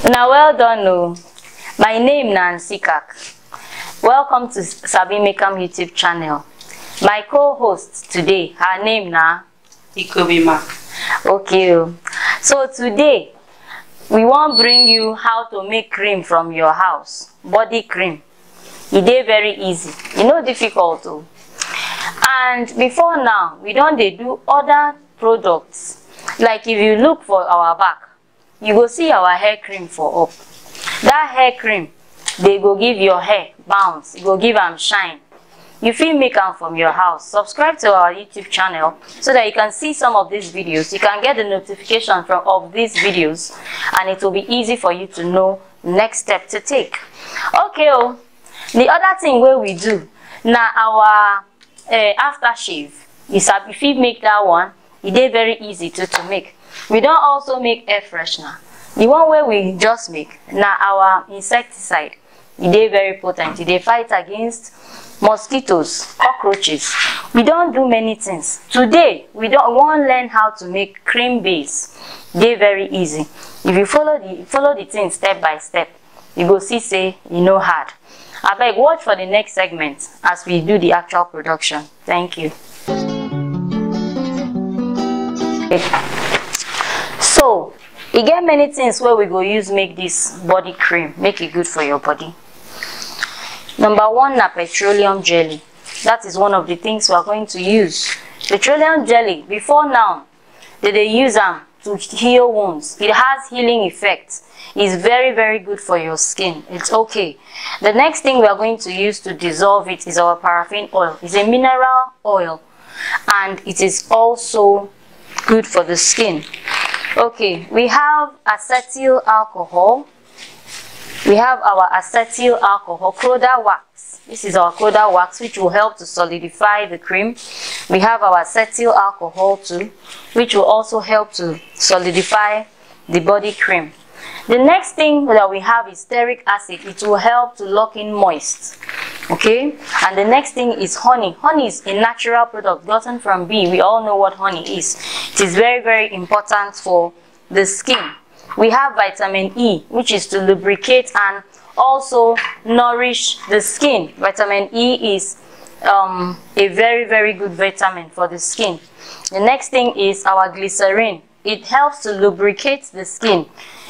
Now well done. No. My name is Nancy Kak. Welcome to Sabi Makeup YouTube channel. My co-host today, her name na Ikobima. Okay. So today we want bring you how to make cream from your house. Body cream. It is very easy. It's not difficult too. And before now, we don't do other products. Like if you look for our back, you go see our hair cream for up. That hair cream, they go give your hair bounce. It go give them shine. You feel make them from your house. Subscribe to our YouTube channel so that you can see some of these videos. You can get the notification of these videos, and it will be easy for you to know next step to take. Okay. Oh, the other thing where we do now our aftershave. If you make that one, it is very easy to make. We don't also make air freshener. The one where we just make now our insecticide. It is very potent. They fight against mosquitoes, cockroaches. We don't do many things. Today, we don't want to learn how to make cream base. They very easy. If you follow the thing step by step, you go see say you know hard. I beg watch for the next segment as we do the actual production. Thank you. So, you get many things where we go use make this body cream, make it good for your body. Number one, na petroleum jelly. That is one of the things we are going to use. Petroleum jelly, before now, they use them to heal wounds. It has healing effects. It's very, very good for your skin. It's okay. The next thing we are going to use to dissolve it is our paraffin oil. It's a mineral oil, and it is also good for the skin. Okay, we have acetyl alcohol. We have our acetyl alcohol, Croda wax. This is our Croda wax, which will help to solidify the cream. We have our acetyl alcohol too, which will also help to solidify the body cream. The next thing that we have is stearic acid. It will help to lock in moist. Okay, and the next thing is honey. Honey is a natural product gotten from bee. We all know what honey is. It is very, very important for the skin. We have vitamin E, which is to lubricate and also nourish the skin. Vitamin E is a very, very good vitamin for the skin. The next thing is our glycerin. It helps to lubricate the skin.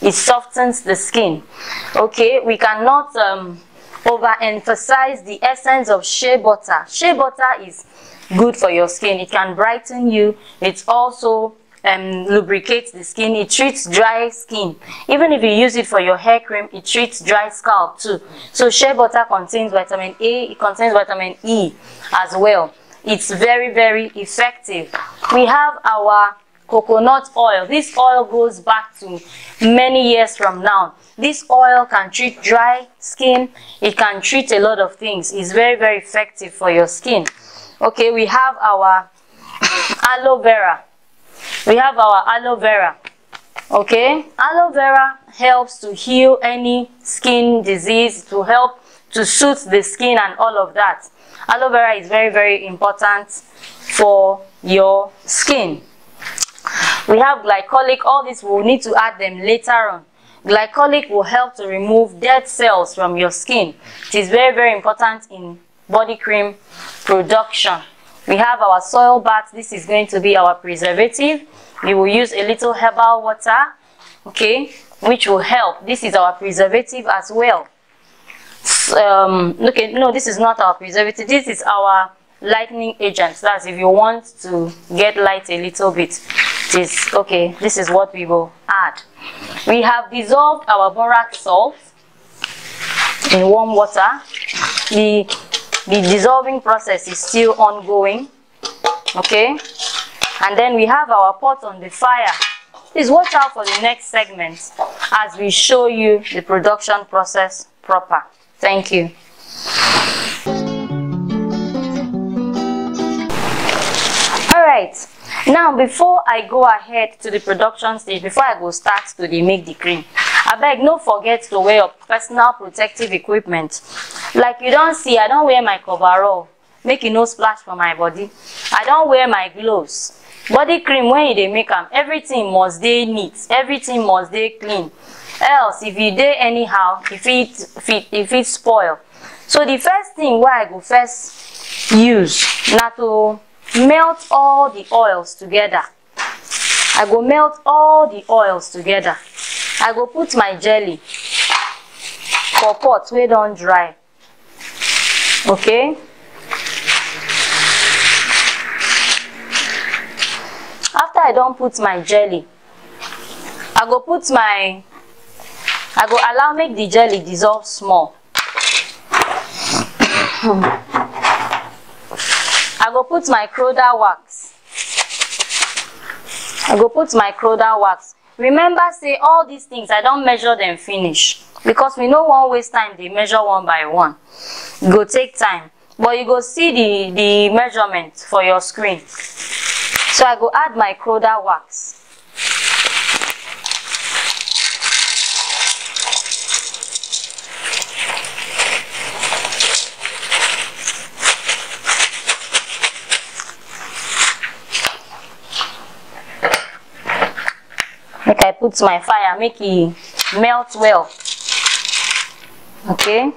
It softens the skin. Okay, we cannot overemphasize the essence of shea butter. Shea butter is good for your skin. It can brighten you. It also lubricates the skin. It treats dry skin. Even if you use it for your hair cream, it treats dry scalp too. So shea butter contains vitamin A. It contains vitamin E as well. It's very, very effective. We have our coconut oil. This oil goes back to many years from now. This oil can treat dry skin. It can treat a lot of things. It's very, very effective for your skin. Okay, we have our aloe vera. We have our aloe vera. Okay, aloe vera helps to heal any skin disease, to help to soothe the skin and all of that. Aloe vera is very, very important for your skin. We have glycolic. All this we'll need to add them later on. Glycolic will help to remove dead cells from your skin. It is very, very important in body cream production. We have our soil bath. This is going to be our preservative. We will use a little herbal water, okay, which will help. This is our preservative as well. Okay, no, this is not our preservative. This is our lightening agent. That's if you want to get light a little bit. This, okay, this is what we will add. We have dissolved our borax salt in warm water. The dissolving process is still ongoing. Okay, and then we have our pot on the fire. Please watch out for the next segment as we show you the production process proper. Thank you. All right. Now, before I go ahead to the production stage, before I go start to make the cream, I beg no forget to wear your personal protective equipment. Like you don't see, I don't wear my coverall, make it no splash for my body. I don't wear my gloves. Body cream, when they make them, everything must stay neat, everything must stay clean. else if you dey anyhow if it spoil. So the first thing wey I go first use na to melt all the oils together. I go melt all the oils together. I go put my jelly for pot wey don dry. Okay. After I don put my jelly, I go allow make the jelly dissolve small. I go put my Croda wax. Remember say all these things I don't measure them finish because we no wan waste time dey measure one by one. E go take time, but you go see the measurement for your screen. So I go add my Croda wax. Make I put my fire, make it melt well. Okay.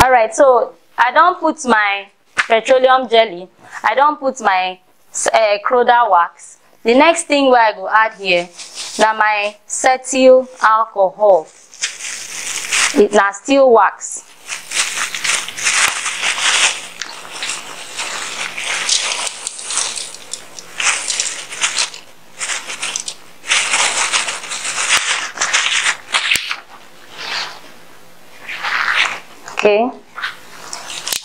Alright, so I don't put my petroleum jelly, I don't put my Croda wax. The next thing where I go add here na my cetyl alcohol. It na still wax. Okay,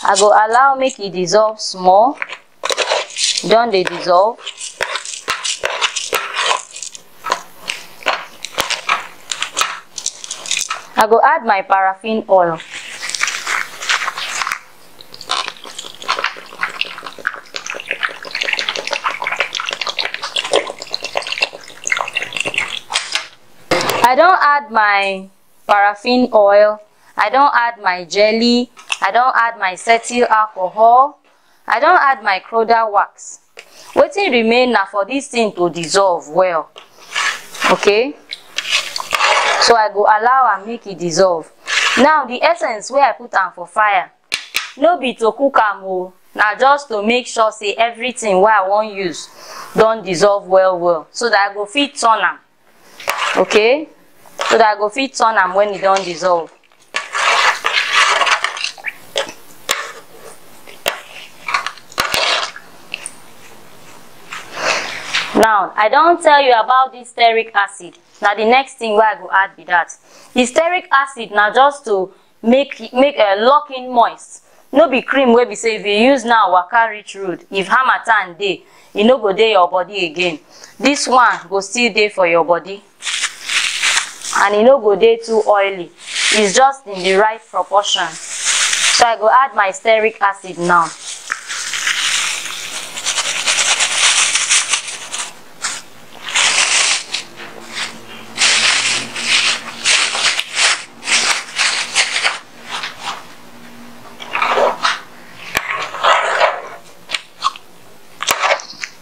I go allow make it dissolve small. Don dey dissolve. I go add my paraffin oil. I don't add my paraffin oil. I don't add my jelly, I don't add my cetyl alcohol, I don't add my Croda wax. Wetin remain na for this thing to dissolve well. Okay, so I go allow and make it dissolve. Now the essence wey I put am for fire no be to cook am o, na just to make sure say everything wey I wan use don dissolve well so that I go fit turn am. Okay, so that I go fit turn am when e don dissolve. Now, I don't tell you about this stearic acid. Now, the next thing where I go add be that. The stearic acid now just to make a lock in moist. No be cream where we say if you use now waka reach road. If harmattan dey, e no go dey your body again. This one go still dey for your body. And e no go dey too oily. It's just in the right proportion. So I go add my stearic acid now.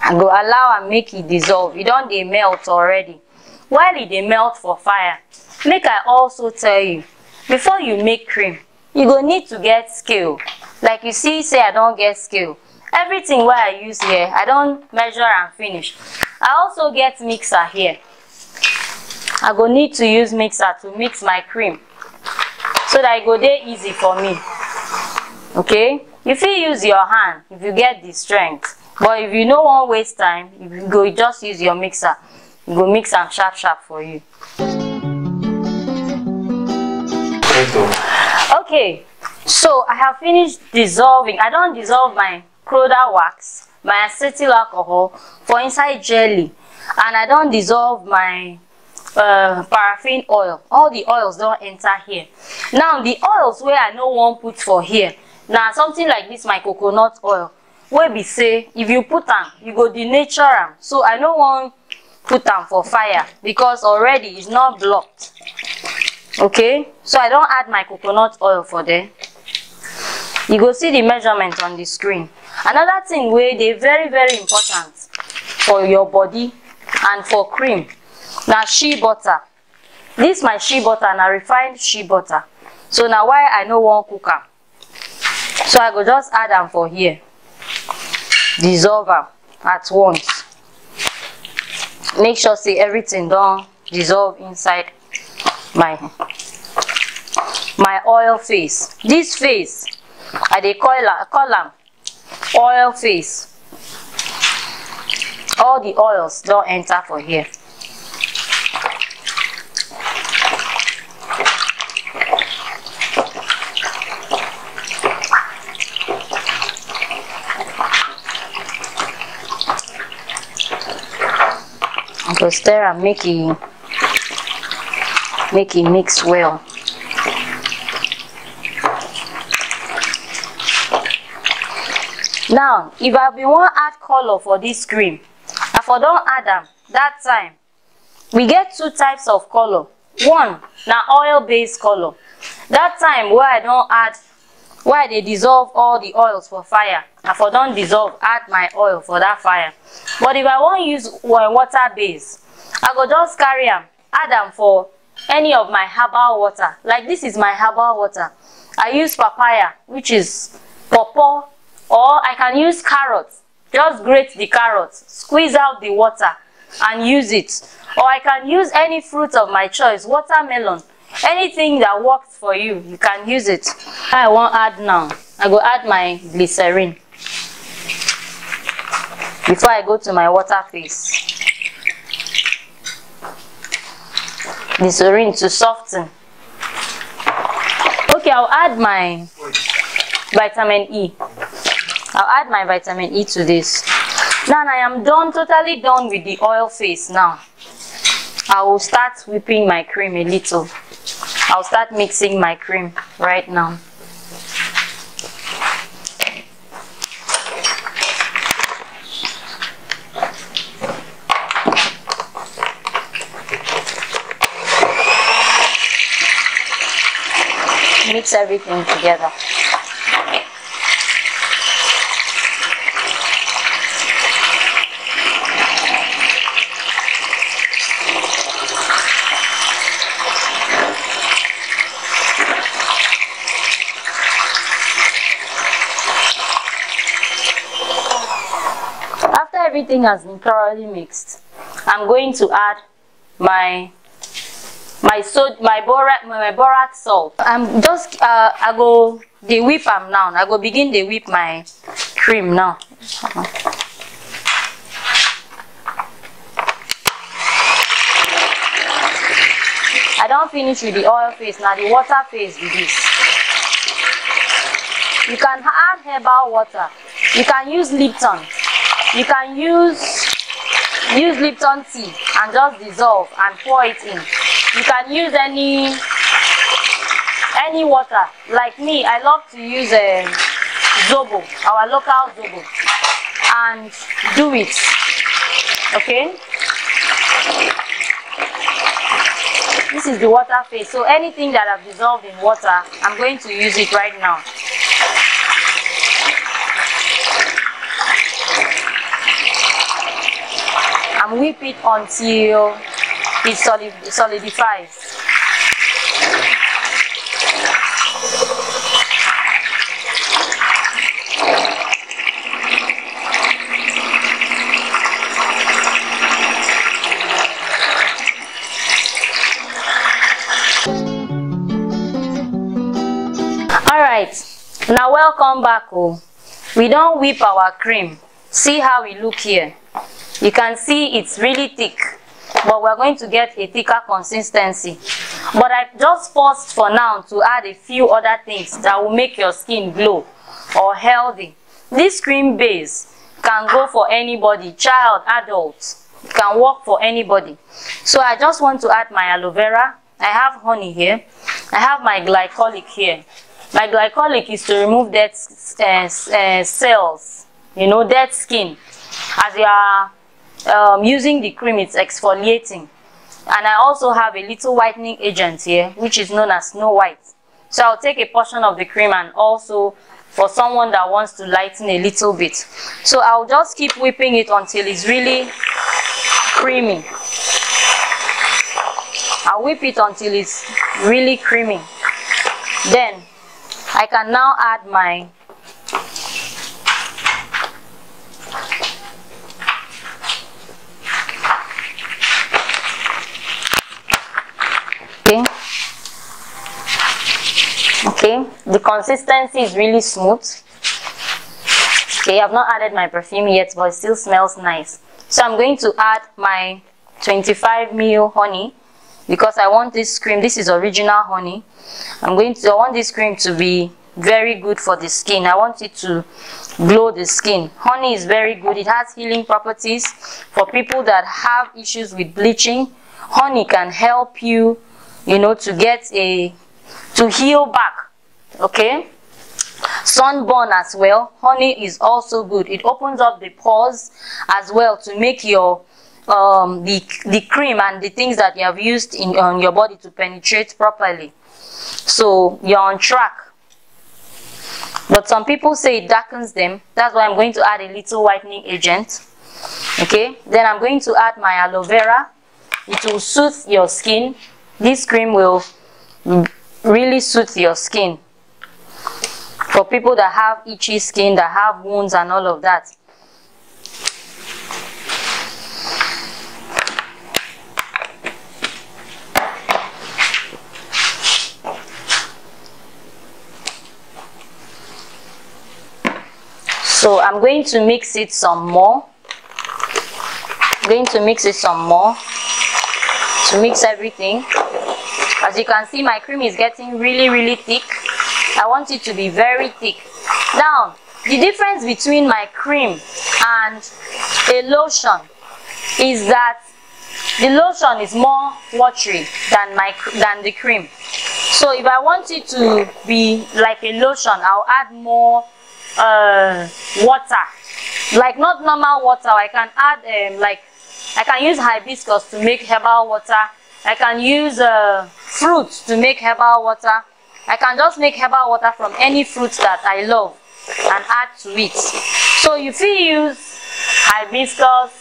I go allow and make it dissolve. E don dey melt already. While e dey melt for fire, make I also tell you, before you make cream, you go need to get scale. Like you see, say I don't get scale. Everything where I use here, I don't measure and finish. I also get mixer here. I go need to use mixer to mix my cream so that it go dey easy for me. Okay, you fit use your hand if you get the strength. But if you no wan waste time, you go just use your mixer. You go mix am sharp for you. Okay, so I have finished dissolving. I don't dissolve my Croda wax, my acetyl alcohol for inside jelly, and I don't dissolve my paraffin oil. All the oils don't enter here. Now the oils where I no wan put for here, now something like this, my coconut oil. Where be say if you put am, you go denature am. So I no wan put am for fire because already it's not blocked. Okay, so I don't add my coconut oil for there. You go see the measurement on the screen. Another thing where they very important for your body And for cream, now shea butter. This my shea butter, na refined shea butter. So now why I no wan cook am. So I go just add am for here. Dissolve am at once. Make sure say everything don dissolve inside my oil face. This face, I dey call am oil face. All the oils don enter for here. I go stir and make it mix well. Now, if I be wan add color for this cream, I for don add am that time. We get two types of color. One na oil-based color. That time where I don add, where I dey dissolve all the oils for fire, I for don dissolve, add my oil for that fire. But if I wan use water base, I go just carry am, add am for any of my herbal water. Like this is my herbal water. I use papaya, which is pawpaw, or I can use carrots. Just grate the carrots, squeeze out the water and use it. Or I can use any fruit of my choice, watermelon. Anything that works for you, you can use it. I wan add now, I go add my glycerin before I go to my water face. Glycerin to soften. Okay, I'll add my vitamin E. I'll add my vitamin E to this. Now I am totally done with the oil face now. I will start whipping my cream a little. I'll start mixing my cream right now. Mix everything together. After everything has been thoroughly mixed, I'm going to add my borax salt. I'm just I go the whip am now. I go begin the whip my cream now. I don't finish with the oil face, now the water face with this. You can add herbal water. You can use Lipton. You can use Lipton tea and just dissolve and pour it in. You can use any water. Like me, I love to use Zobo, our local Zobo, and do it. Okay? This is the water phase. So anything that I've dissolved in water, I'm going to use it right now. And whip it until it solidifies. Alright, now welcome back. Oh, we don't whip our cream. See how we look here. You can see it's really thick, but we're going to get a thicker consistency. But I just paused for now to add a few other things that will make your skin glow or healthy. This cream base can go for anybody, child, adult. It can work for anybody. So I just want to add my aloe vera. I have honey here. I have my glycolic here. My glycolic is to remove dead cells, you know, dead skin. As you are using the cream, it's exfoliating. And I also have a little whitening agent here, which is known as Snow White. So I'll take a portion of the cream, and also for someone that wants to lighten a little bit. So I'll just keep whipping it until it's really creamy. I'll whip it until it's really creamy. Then I can now add my okay, the consistency is really smooth. Okay, I've not added my perfume yet, but it still smells nice. So I'm going to add my 25 ml honey because I want this cream. This is original honey. I want this cream to be very good for the skin. I want it to glow the skin. Honey is very good. It has healing properties for people that have issues with bleaching. Honey can help you, to heal back. Okay, sunburn as well. Honey is also good. It opens up the pores as well to make your the cream and the things that you have used on your body to penetrate properly. So you're on track. But some people say it darkens them. That's why I'm going to add a little whitening agent. Okay, then I'm going to add my aloe vera. It will soothe your skin. This cream will really soothe your skin. For people that have itchy skin, that have wounds and all of that. So I'm going to mix it some more. I'm going to mix it some more to mix everything. As you can see, my cream is getting really, really thick. I want it to be very thick. Now, the difference between my cream and a lotion is that the lotion is more watery than the cream. So if I want it to be like a lotion, I'll add more water. Like not normal water. I can add I can use hibiscus to make herbal water. I can use fruits to make herbal water. I can just make herbal water from any fruits that I love and add to it. So you feel use hibiscus,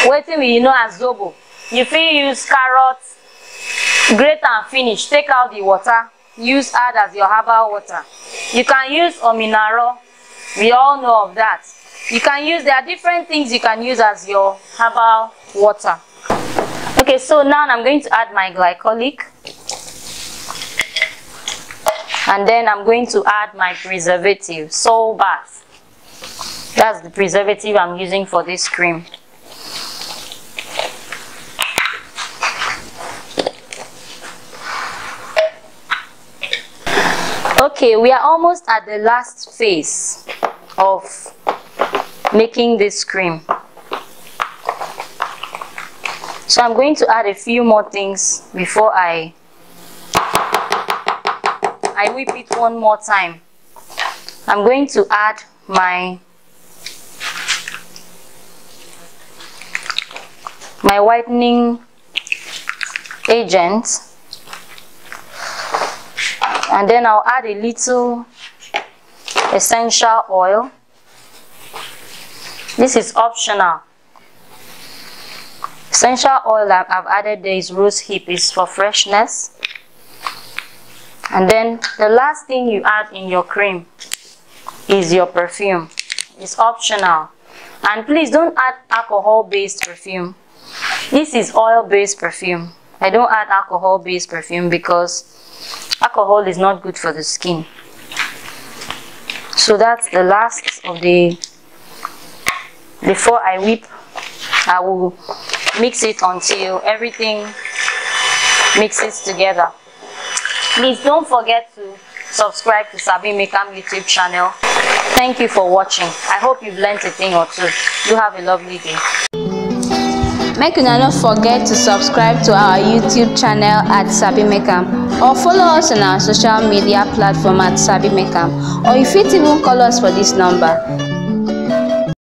waiting we as zobo. You feel use carrots, grate and finish. Take out the water, add as your herbal water. You can use ominaro. We all know of that. There are different things you can use as your herbal water. Okay, so now I'm going to add my glycolic. And then I'm going to add my preservative, Soul Bath. That's the preservative I'm using for this cream. Okay, we are almost at the last phase of making this cream. So I'm going to add a few more things before I whip it one more time. I'm going to add my whitening agent, and then I'll add a little essential oil. This is optional. Essential oil that I've added there is rose hip, is for freshness. And then the last thing you add in your cream is your perfume. It's optional. And please don't add alcohol-based perfume. This is oil-based perfume. I don't add alcohol-based perfume because alcohol is not good for the skin. So that's the last of the... Before I whip, I will mix it until everything mixes together. Please don't forget to subscribe to Sabi Mekam YouTube channel. Thank you for watching. I hope you've learned a thing or two. Do have a lovely day. Make una not forget to subscribe to our YouTube channel at Sabi Mekam, or follow us on our social media platform at Sabi Mekam, or if you even call us for this number